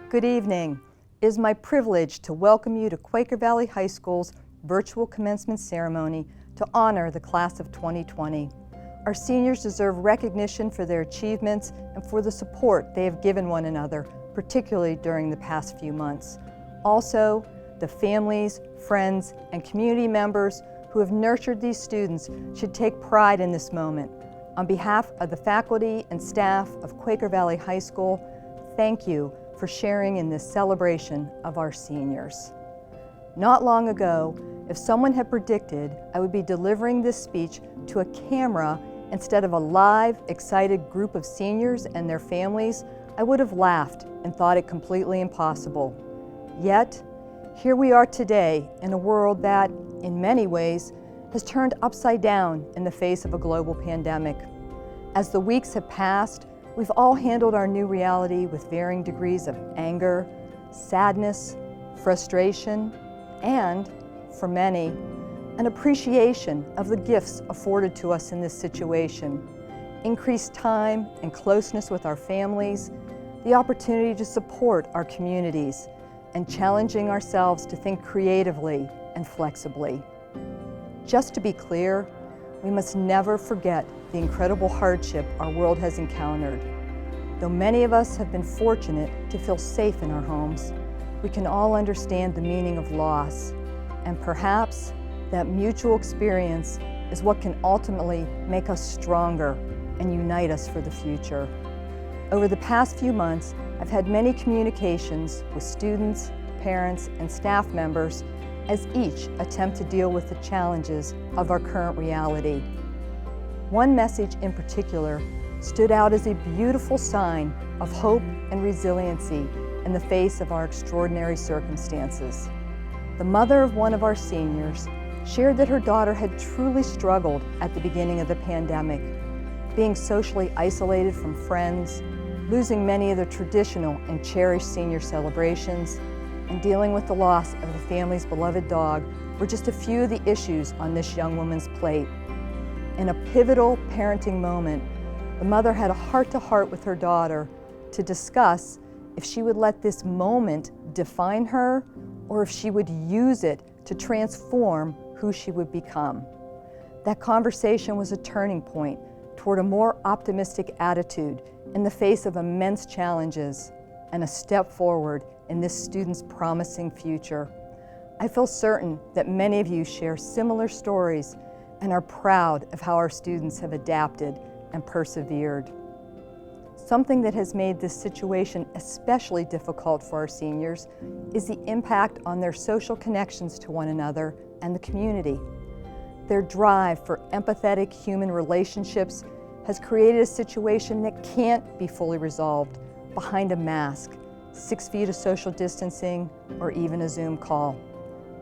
Good evening. It is my privilege to welcome you to Quaker Valley High School's virtual commencement ceremony to honor the class of 2020. Our seniors deserve recognition for their achievements and for the support they have given one another, particularly during the past few months. Also, the families, friends, and community members who have nurtured these students should take pride in this moment. On behalf of the faculty and staff of Quaker Valley High School, thank you for sharing in this celebration of our seniors. Not long ago, if someone had predicted I would be delivering this speech to a camera instead of a live, excited group of seniors and their families, I would have laughed and thought it completely impossible. Yet, here we are today in a world that, in many ways, has turned upside down in the face of a global pandemic. As the weeks have passed, we've all handled our new reality with varying degrees of anger, sadness, frustration, and, for many, an appreciation of the gifts afforded to us in this situation. Increased time and closeness with our families, the opportunity to support our communities, and challenging ourselves to think creatively and flexibly. Just to be clear, we must never forget the incredible hardship our world has encountered. Though many of us have been fortunate to feel safe in our homes, we can all understand the meaning of loss, and perhaps that mutual experience is what can ultimately make us stronger and unite us for the future. Over the past few months, I've had many communications with students, parents, and staff members as each attempt to deal with the challenges of our current reality. One message in particular stood out as a beautiful sign of hope and resiliency in the face of our extraordinary circumstances. The mother of one of our seniors shared that her daughter had truly struggled at the beginning of the pandemic, being socially isolated from friends, losing many of the traditional and cherished senior celebrations, and dealing with the loss of the family's beloved dog were just a few of the issues on this young woman's plate. In a pivotal parenting moment, the mother had a heart-to-heart with her daughter to discuss if she would let this moment define her or if she would use it to transform who she would become. That conversation was a turning point toward a more optimistic attitude in the face of immense challenges and a step forward in this student's promising future. I feel certain that many of you share similar stories and are proud of how our students have adapted and persevered. Something that has made this situation especially difficult for our seniors is the impact on their social connections to one another and the community. Their drive for empathetic human relationships has created a situation that can't be fully resolved behind a mask, 6 feet of social distancing, or even a Zoom call.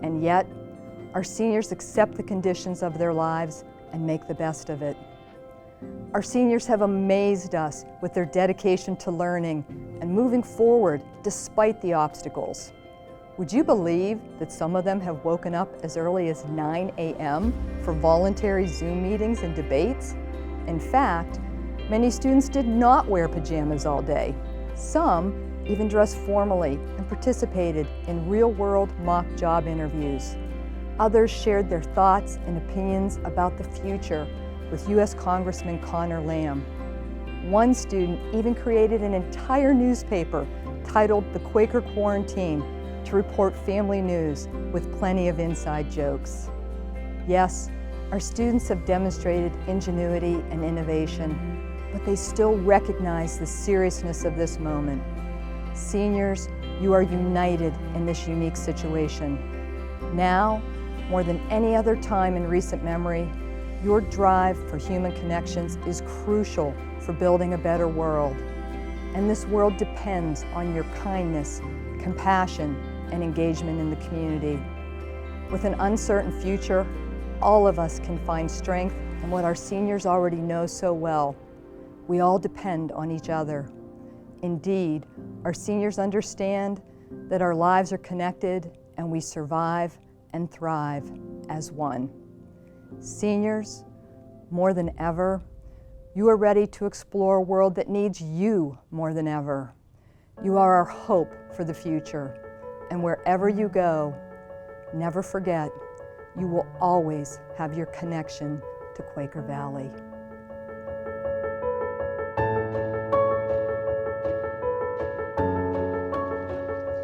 And yet, our seniors accept the conditions of their lives and make the best of it. Our seniors have amazed us with their dedication to learning and moving forward despite the obstacles. Would you believe that some of them have woken up as early as 9 a.m. for voluntary Zoom meetings and debates? In fact, many students did not wear pajamas all day. Some even dressed formally and participated in real-world mock job interviews. Others shared their thoughts and opinions about the future with U.S. Congressman Connor Lamb. One student even created an entire newspaper titled The Quaker Quarantine to report family news with plenty of inside jokes. Yes, our students have demonstrated ingenuity and innovation, but they still recognize the seriousness of this moment. Seniors, you are united in this unique situation. Now, more than any other time in recent memory, your drive for human connections is crucial for building a better world. And this world depends on your kindness, compassion, and engagement in the community. With an uncertain future, all of us can find strength in what our seniors already know so well. We all depend on each other. Indeed, our seniors understand that our lives are connected and we survive and thrive as one. Seniors, more than ever, you are ready to explore a world that needs you more than ever. You are our hope for the future. And wherever you go, never forget, you will always have your connection to Quaker Valley.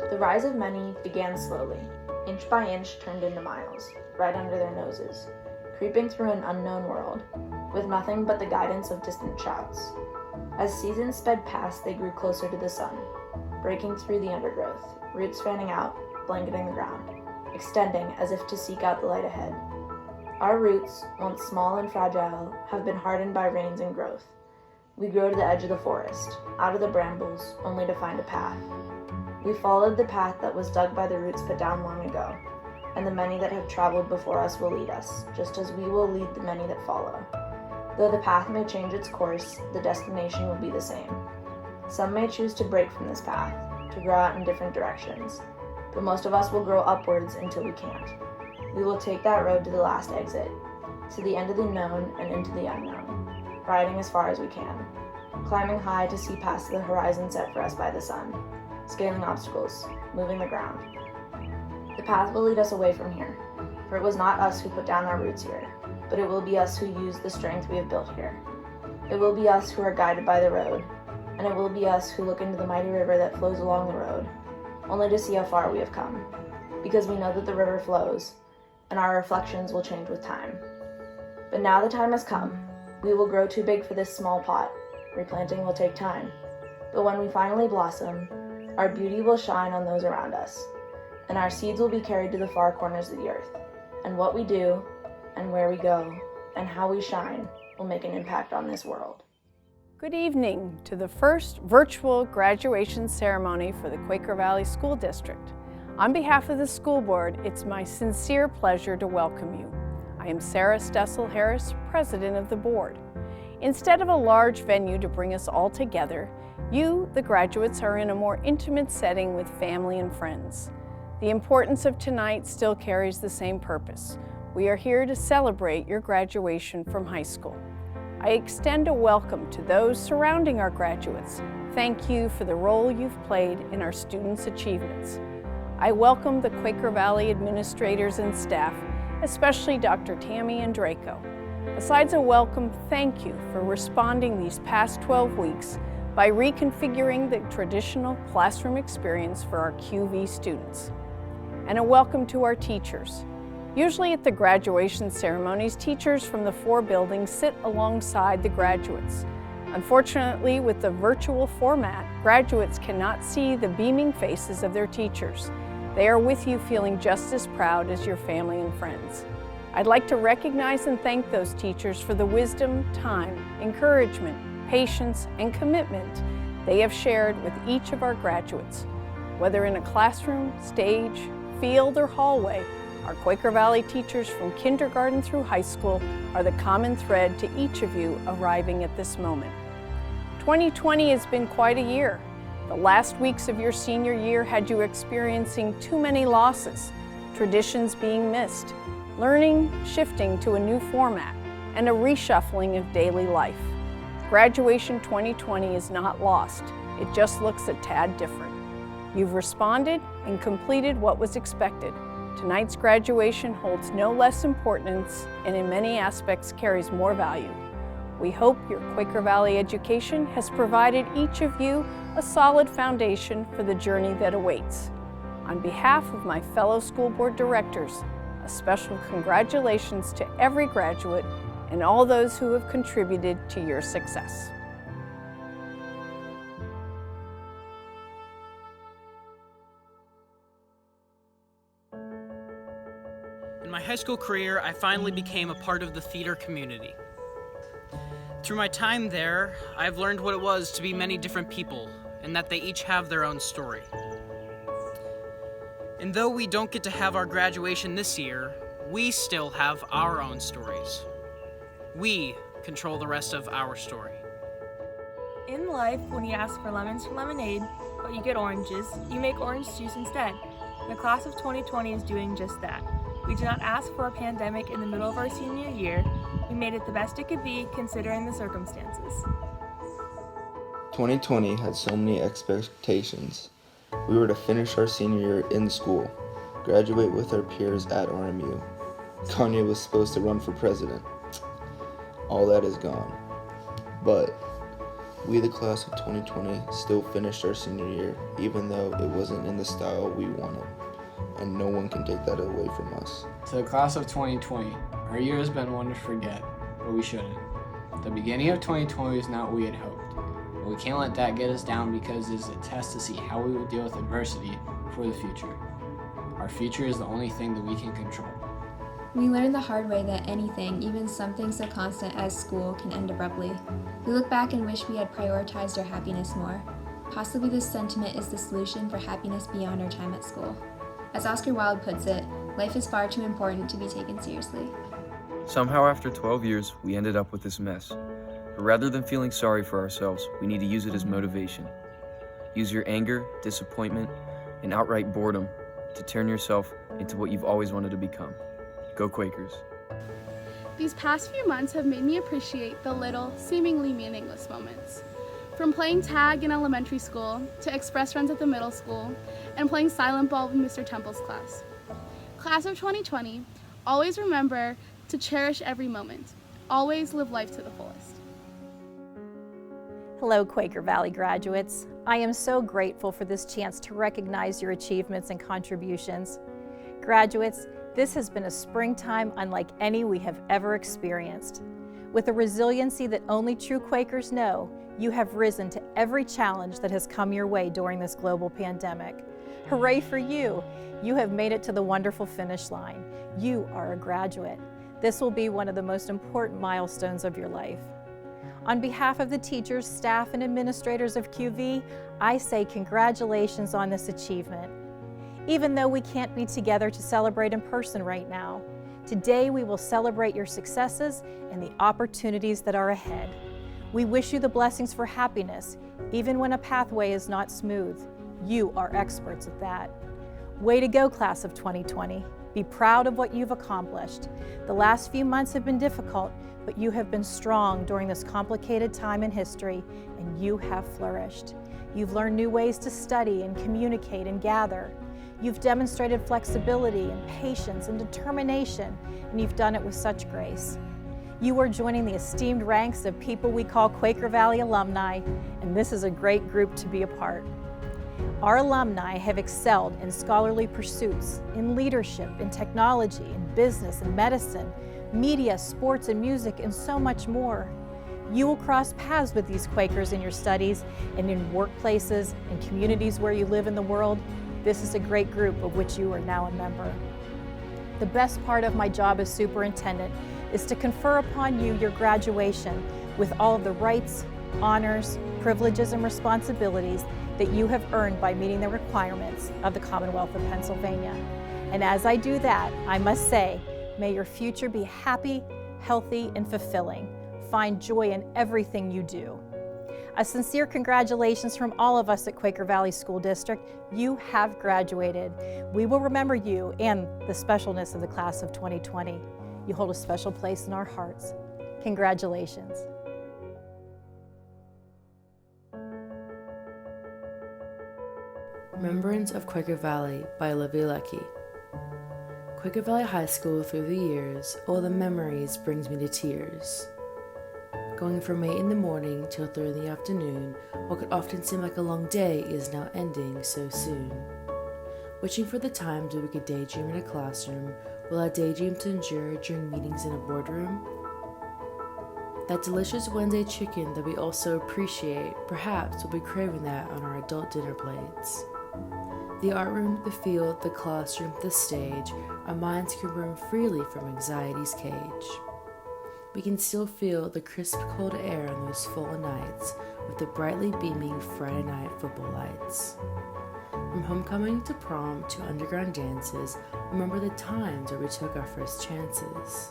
The rise of many began slowly, inch by inch turned into miles, right under their noses, creeping through an unknown world, with nothing but the guidance of distant shouts. As seasons sped past, they grew closer to the sun, breaking through the undergrowth, roots fanning out, blanketing the ground, extending as if to seek out the light ahead. Our roots, once small and fragile, have been hardened by rains and growth. We grow to the edge of the forest, out of the brambles, only to find a path. We followed the path that was dug by the roots put down long ago, and the many that have traveled before us will lead us, just as we will lead the many that follow. Though the path may change its course, the destination will be the same. Some may choose to break from this path, to grow out in different directions, but most of us will grow upwards until we can't. We will take that road to the last exit, to the end of the known and into the unknown, riding as far as we can, climbing high to see past the horizon set for us by the sun, scaling obstacles, moving the ground. The path will lead us away from here, for it was not us who put down our roots here, but it will be us who use the strength we have built here. It will be us who are guided by the road, and it will be us who look into the mighty river that flows along the road, only to see how far we have come, because we know that the river flows, and our reflections will change with time. But now the time has come. We will grow too big for this small pot. Replanting will take time. But when we finally blossom, our beauty will shine on those around us, and our seeds will be carried to the far corners of the earth. And what we do, and where we go, and how we shine will make an impact on this world. Good evening to the first virtual graduation ceremony for the Quaker Valley School District. On behalf of the school board, it's my sincere pleasure to welcome you. I am Sarah Stessel-Harris, president of the board. Instead of a large venue to bring us all together, you, the graduates, are in a more intimate setting with family and friends. The importance of tonight still carries the same purpose. We are here to celebrate your graduation from high school. I extend a welcome to those surrounding our graduates. Thank you for the role you've played in our students' achievements. I welcome the Quaker Valley administrators and staff, especially Dr. Tammy and Draco. Besides a welcome, thank you for responding these past 12 weeks by reconfiguring the traditional classroom experience for our QV students. And a welcome to our teachers. Usually at the graduation ceremonies, teachers from the 4 buildings sit alongside the graduates. Unfortunately, with the virtual format, graduates cannot see the beaming faces of their teachers. They are with you feeling just as proud as your family and friends. I'd like to recognize and thank those teachers for the wisdom, time, encouragement, patience, and commitment they have shared with each of our graduates. Whether in a classroom, stage, field, or hallway, our Quaker Valley teachers from kindergarten through high school are the common thread to each of you arriving at this moment. 2020 has been quite a year. The last weeks of your senior year had you experiencing too many losses, traditions being missed, learning shifting to a new format, and a reshuffling of daily life. Graduation 2020 is not lost. It just looks a tad different. You've responded and completed what was expected. Tonight's graduation holds no less importance and in many aspects carries more value. We hope your Quaker Valley education has provided each of you a solid foundation for the journey that awaits. On behalf of my fellow school board directors, a special congratulations to every graduate and all those who have contributed to your success. In my high school career, I finally became a part of the theater community. Through my time there, I've learned what it was to be many different people, and that they each have their own story. And though we don't get to have our graduation this year, we still have our own stories. We control the rest of our story. In life, when you ask for lemons for lemonade, but you get oranges, you make orange juice instead. The class of 2020 is doing just that. We did not ask for a pandemic in the middle of our senior year. We made it the best it could be considering the circumstances. 2020 had so many expectations. We were to finish our senior year in school, graduate with our peers at RMU. Kanye was supposed to run for president. All that is gone. But we, the class of 2020, still finished our senior year, even though it wasn't in the style we wanted. And no one can take that away from us. To the class of 2020, our year has been one to forget, but we shouldn't. The beginning of 2020 is not what we had hoped, but we can't let that get us down because it is a test to see how we will deal with adversity for the future. Our future is the only thing that we can control. We learned the hard way that anything, even something so constant as school, can end abruptly. We look back and wish we had prioritized our happiness more. Possibly this sentiment is the solution for happiness beyond our time at school. As Oscar Wilde puts it, life is far too important to be taken seriously. Somehow after 12 years, we ended up with this mess. But rather than feeling sorry for ourselves, we need to use it as motivation. Use your anger, disappointment, and outright boredom to turn yourself into what you've always wanted to become. Go Quakers. These past few months have made me appreciate the little, seemingly meaningless moments. From playing tag in elementary school, to express runs at the middle school, and playing silent ball with Mr. Temple's class. Class of 2020, always remember to cherish every moment. Always live life to the fullest. Hello, Quaker Valley graduates. I am so grateful for this chance to recognize your achievements and contributions. Graduates, this has been a springtime unlike any we have ever experienced. With a resiliency that only true Quakers know, you have risen to every challenge that has come your way during this global pandemic. Hooray for you! You have made it to the wonderful finish line. You are a graduate. This will be one of the most important milestones of your life. On behalf of the teachers, staff, and administrators of QV, I say congratulations on this achievement. Even though we can't be together to celebrate in person right now, today we will celebrate your successes and the opportunities that are ahead. We wish you the blessings for happiness, even when a pathway is not smooth. You are experts at that. Way to go, class of 2020. Be proud of what you've accomplished. The last few months have been difficult, but you have been strong during this complicated time in history, and you have flourished. You've learned new ways to study and communicate and gather. You've demonstrated flexibility and patience and determination, and you've done it with such grace. You are joining the esteemed ranks of people we call Quaker Valley alumni, and this is a great group to be a part. Our alumni have excelled in scholarly pursuits, in leadership, in technology, in business and medicine, media, sports and music, and so much more. You will cross paths with these Quakers in your studies and in workplaces and communities where you live in the world. This is a great group of which you are now a member. The best part of my job as superintendent is to confer upon you your graduation with all of the rights, honors, privileges, and responsibilities that you have earned by meeting the requirements of the Commonwealth of Pennsylvania. And as I do that, I must say, may your future be happy, healthy, and fulfilling. Find joy in everything you do. A sincere congratulations from all of us at Quaker Valley School District. You have graduated. We will remember you and the specialness of the class of 2020. You hold a special place in our hearts. Congratulations. Remembrance of Quaker Valley by Olivia Leckie. Quaker Valley High School through the years, all the memories brings me to tears. Going from 8 in the morning till 3 in the afternoon, what could often seem like a long day is now ending so soon. Wishing for the times where we could daydream in a classroom, while our daydreams to endure during meetings in a boardroom. That delicious Wednesday chicken that we all so appreciate, perhaps we'll be craving that on our adult dinner plates. The art room, the field, the classroom, the stage, our minds can roam freely from anxiety's cage. We can still feel the crisp cold air on those fall nights with the brightly beaming Friday night football lights. From homecoming to prom to underground dances, remember the times where we took our first chances.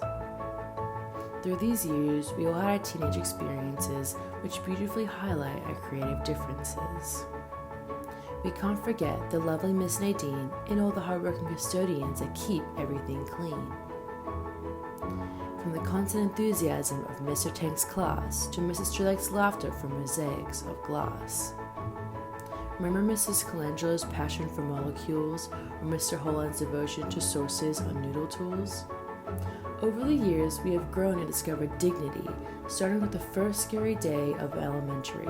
Through these years, we all had our teenage experiences which beautifully highlight our creative differences. We can't forget the lovely Miss Nadine and all the hardworking custodians that keep everything clean. From the constant enthusiasm of Mr. Tank's class to Mrs. Trelike's laughter from mosaics of glass. Remember Mrs. Colangelo's passion for molecules or Mr. Holland's devotion to sources on noodle tools? Over the years, we have grown and discovered dignity, starting with the first scary day of elementary.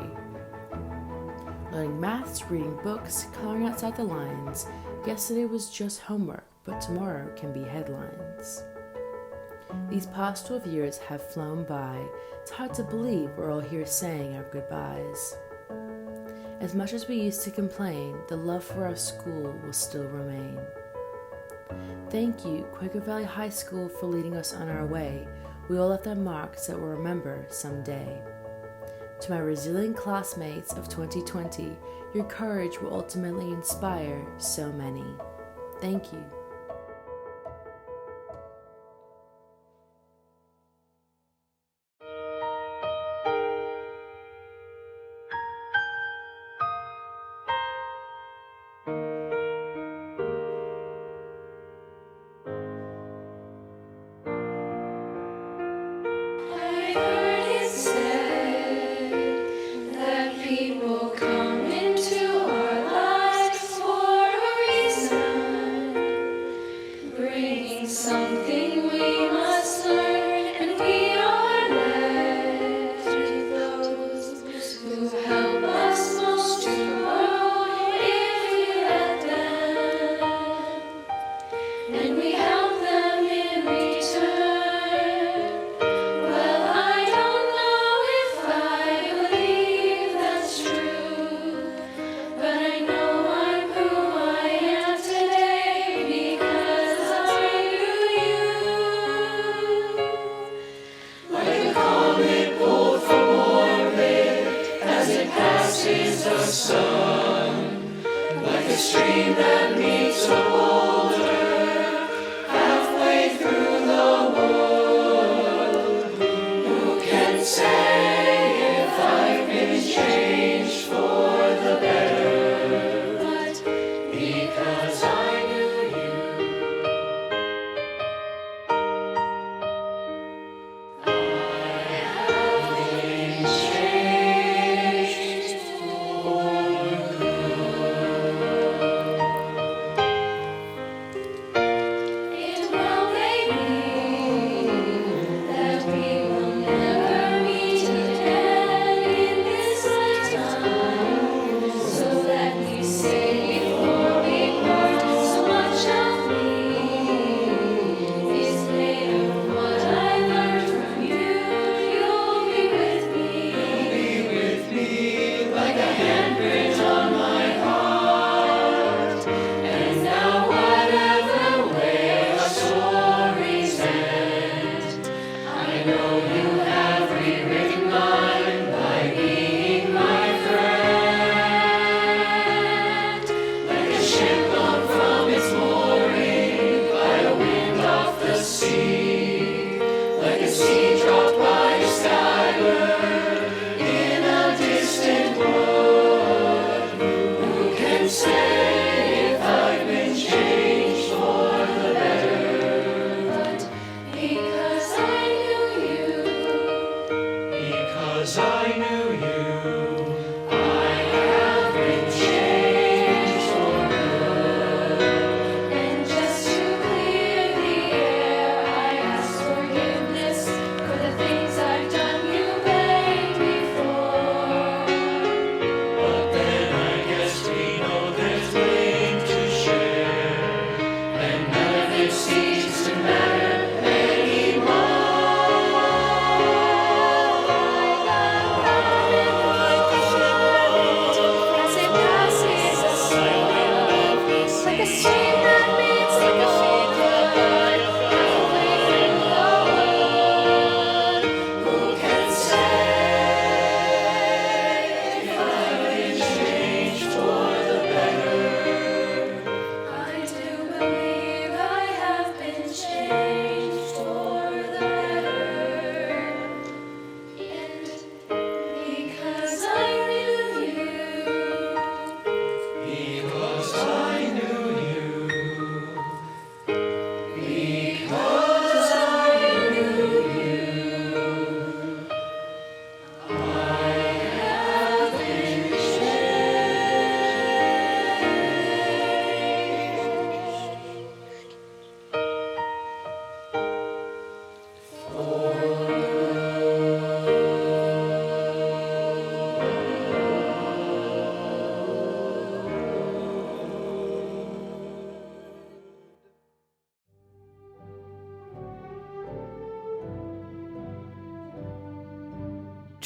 Learning maths, reading books, coloring outside the lines. Yesterday was just homework, but tomorrow can be headlines. These past 12 years have flown by. It's hard to believe we're all here saying our goodbyes. As much as we used to complain, the love for our school will still remain. Thank you, Quaker Valley High School, for leading us on our way. We all left our marks that we'll remember someday. To my resilient classmates of 2020, your courage will ultimately inspire so many. Thank you.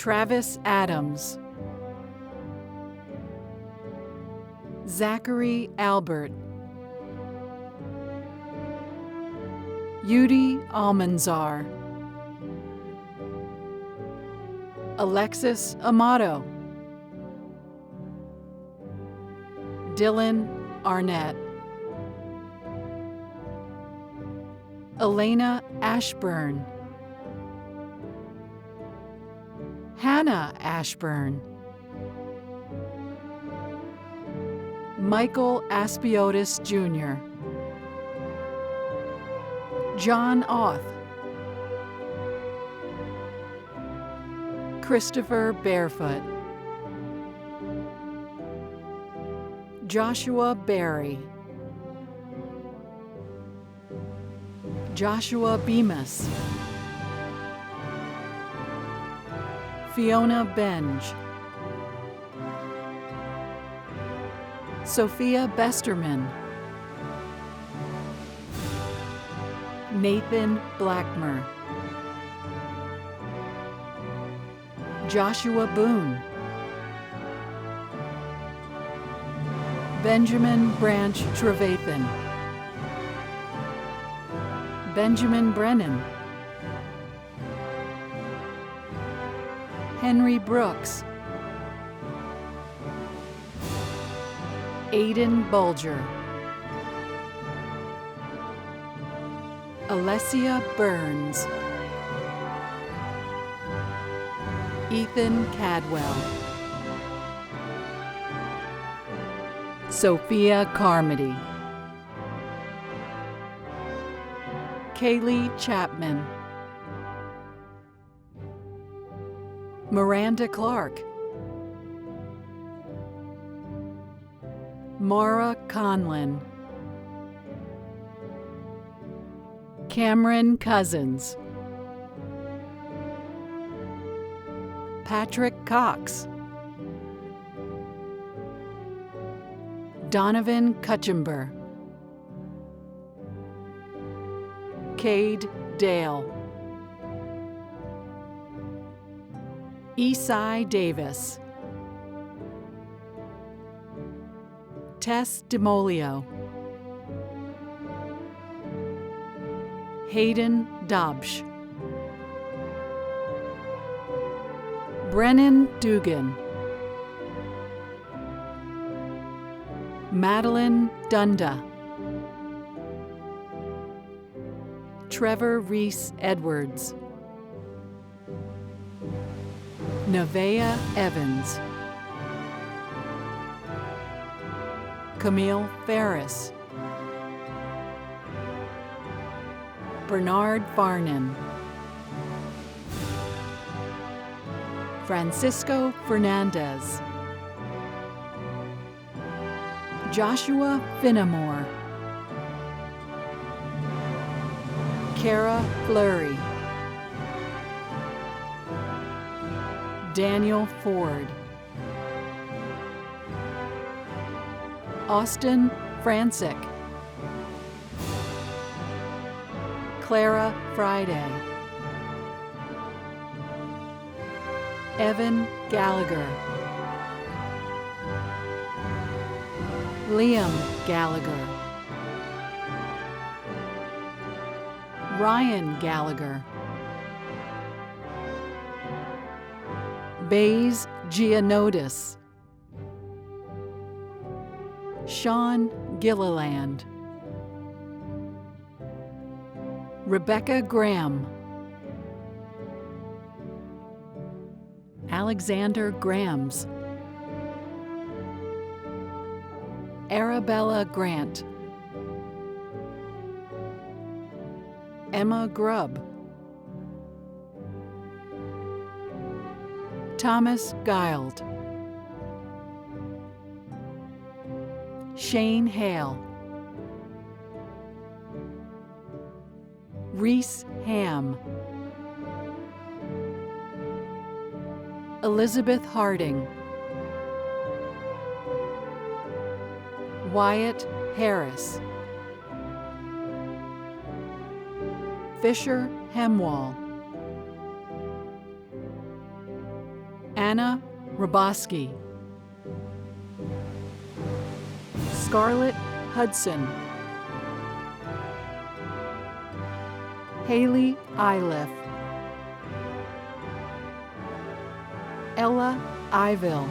Travis Adams, Zachary Albert, Yudi Almanzar, Alexis Amato, Dylan Arnett, Elena Ashburn, Hannah Ashburn, Michael Aspiotis Jr., John Auth, Christopher Barefoot, Joshua Berry, Joshua Bemis, Fiona Benge, Sophia Besterman, Nathan Blackmer, Joshua Boone, Benjamin Branch Trevathan, Benjamin Brennan, Henry Brooks, Aidan Bulger, Alessia Burns, Ethan Cadwell, Sophia Carmody, Kaylee Chapman, Miranda Clark, Mara Conlin, Cameron Cousins, Patrick Cox, Donovan Cutchamber, Cade Dale, Esai Davis, Tess DeMolio, Hayden Dobsch, Brennan Dugan, Madeline Dunda, Trevor Reese Edwards, Nevaeh Evans, Camille Ferris, Bernard Farnan, Francisco Fernandez, Joshua Finnemore, Kara Fleury, Daniel Ford, Austin Francic, Clara Friday, Evan Gallagher, Liam Gallagher, Ryan Gallagher, Bays Giannotis, Sean Gilliland, Rebecca Graham, Alexander Grams, Arabella Grant, Emma Grubb, Thomas Gild, Shane Hale, Reese Ham, Elizabeth Harding, Wyatt Harris, Fisher Hemwall, Anna Roboski, Scarlett Hudson, Haley Iliff, Ella Iville,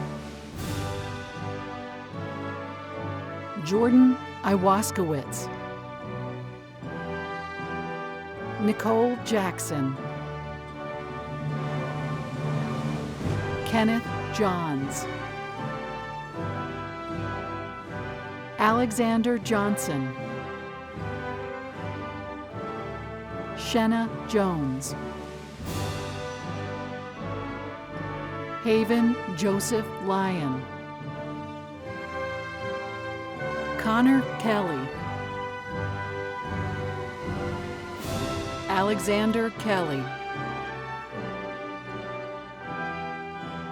Jordan Iwaskowitz, Nicole Jackson, Kenneth Johns, Alexander Johnson, Shenna Jones, Haven Joseph Lyon, Connor Kelly, Alexander Kelly,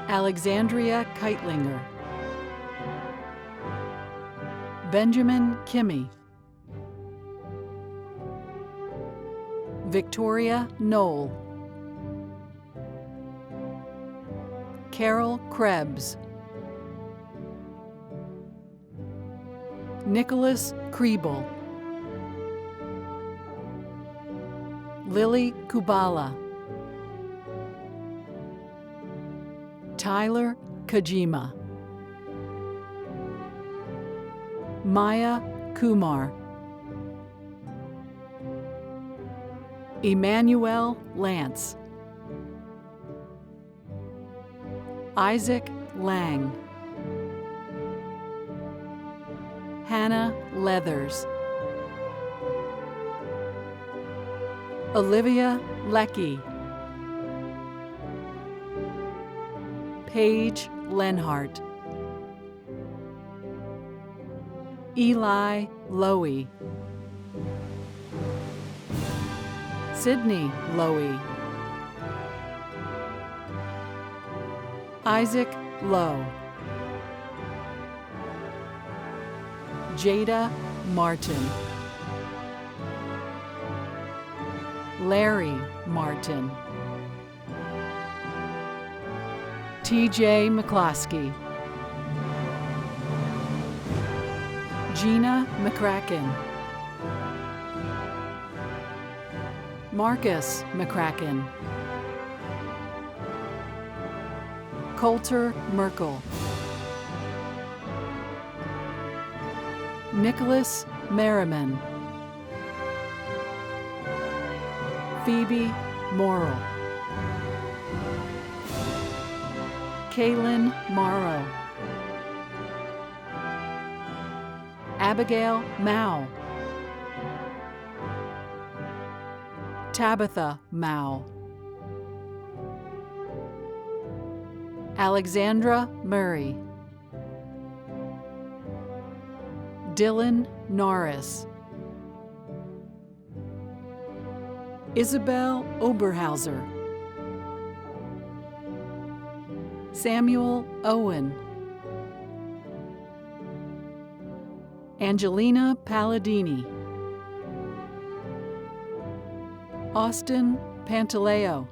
Alexandria Keitlinger, Benjamin Kimmy, Victoria Knoll, Carol Krebs, Nicholas Kriebel, Lily Kubala, Tyler Kajima, Maya Kumar, Emmanuel Lance, Isaac Lang, Hannah Leathers, Olivia Leckie, Paige Lenhart, Eli Lowy, Sydney Lowy, Isaac Lowe, Jada Martin, Larry Martin, TJ McCloskey, Gina McCracken, Marcus McCracken, Coulter Merkel, Nicholas Merriman, Phoebe Morrill, Kaylin Morrow, Abigail Mao, Tabitha Mao, Alexandra Murray, Dylan Norris, Isabel Oberhauser, Samuel Owen, Angelina Palladini, Austin Pantaleo,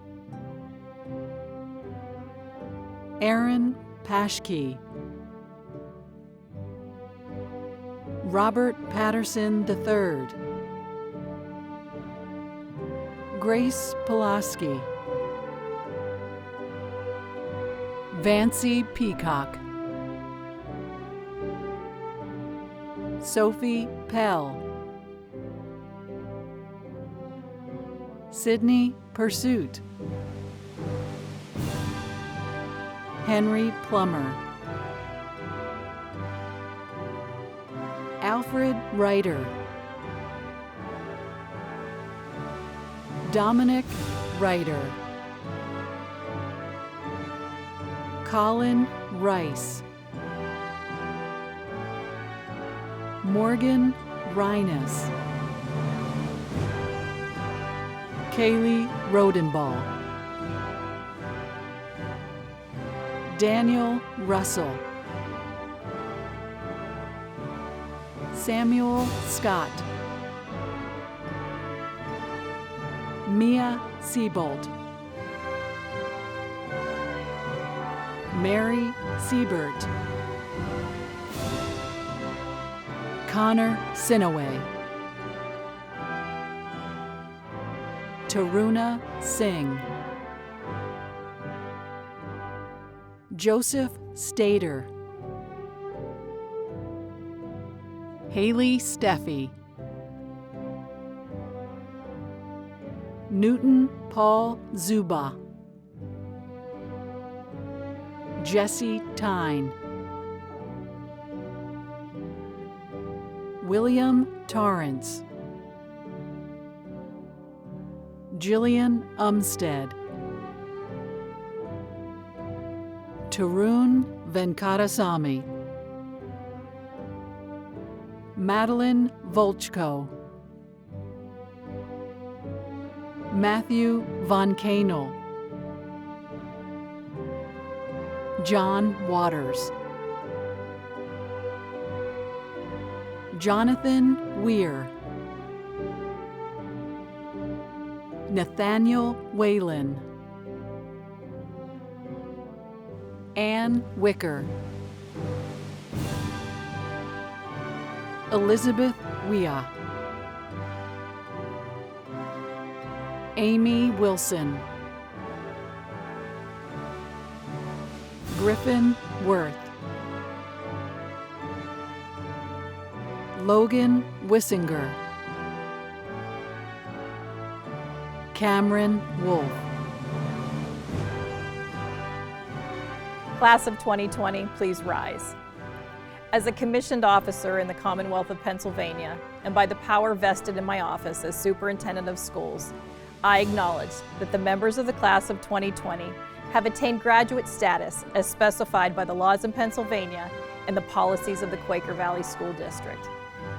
Aaron Paschke, Robert Patterson III, Grace Pulaski, Vancy Peacock, Sophie Pell, Sydney Pursuit, Henry Plummer, Alfred Reiter, Dominic Reiter, Colin Rice, Morgan Reines, Kaylee Rodenball, Daniel Russell, Samuel Scott, Mia Siebold, Mary Siebert, Connor Sinaway, Taruna Singh, Joseph Stater, Haley Steffi, Newton Paul Zuba, Jesse Tyne, William Torrance, Jillian Umstead, Tarun Venkatasamy, Madeline Volchko, Matthew Von Kanel, John Waters, Jonathan Weir, Nathaniel Whalen, Ann Wicker, Elizabeth Wea, Amy Wilson, Griffin Worth, Logan Wissinger, Cameron Wolf. Class of 2020, please rise. As a commissioned officer in the Commonwealth of Pennsylvania, and by the power vested in my office as Superintendent of Schools, I acknowledge that the members of the Class of 2020 have attained graduate status as specified by the laws in Pennsylvania and the policies of the Quaker Valley School District.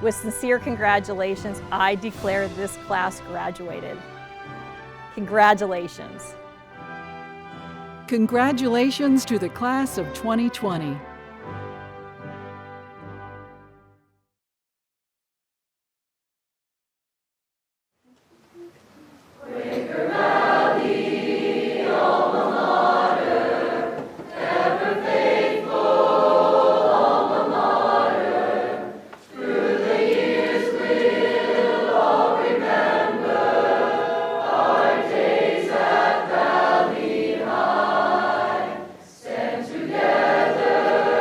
With sincere congratulations, I declare this class graduated. Congratulations. Congratulations to the Class of 2020. Together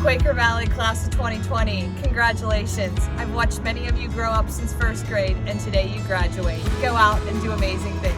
Quaker Valley class of 2020, congratulations. I've watched many of you grow up since first grade, and today you graduate. Go out and do amazing things.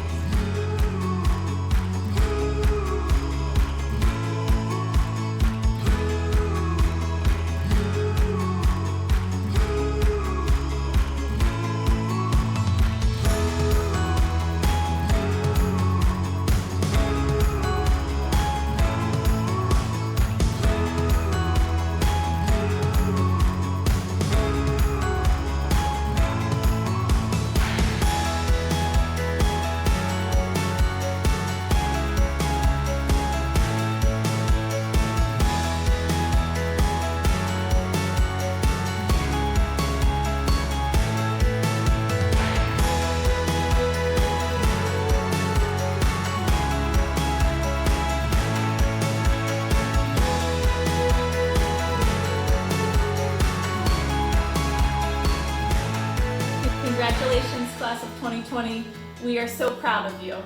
Congratulations, class of 2020. We are so proud of you.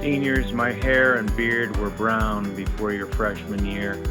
Seniors, my hair and beard were brown before your freshman year.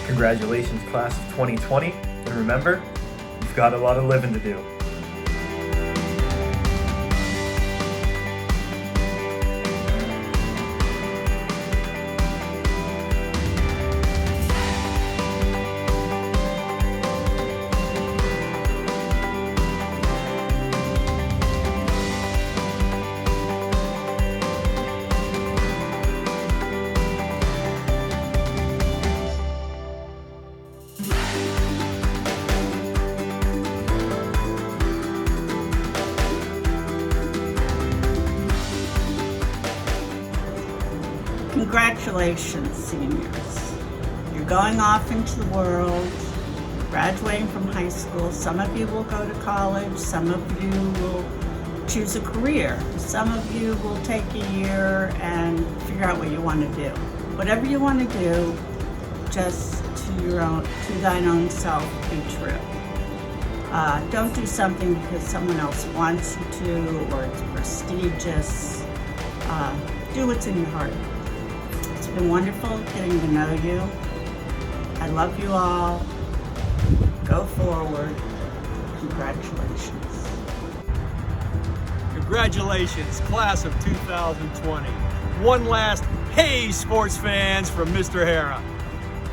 Congratulations, class of 2020, and remember, you've got a lot of living to do. Congratulations, seniors. You're going off into the world, graduating from high school. Some of you will go to college, some of you will choose a career. Some of you will take a year and figure out what you want to do. Whatever you want to do, just to thine own self, be true. Don't do something because someone else wants you to or it's prestigious. Do what's in your heart. It's been wonderful getting to know you. I love you all. Go forward. Congratulations. Congratulations, class of 2020. One last hey sports fans from Mr. Hara.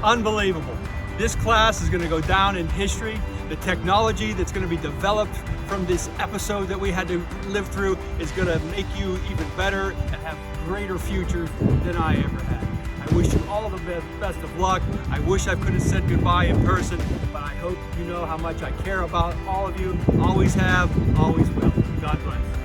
Unbelievable. This class is going to go down in history. The technology that's going to be developed from this episode that we had to live through is going to make you even better and have greater futures than I ever had. I wish you all the best of luck. I wish I could have said goodbye in person, but I hope you know how much I care about all of you. Always have, always will. God bless.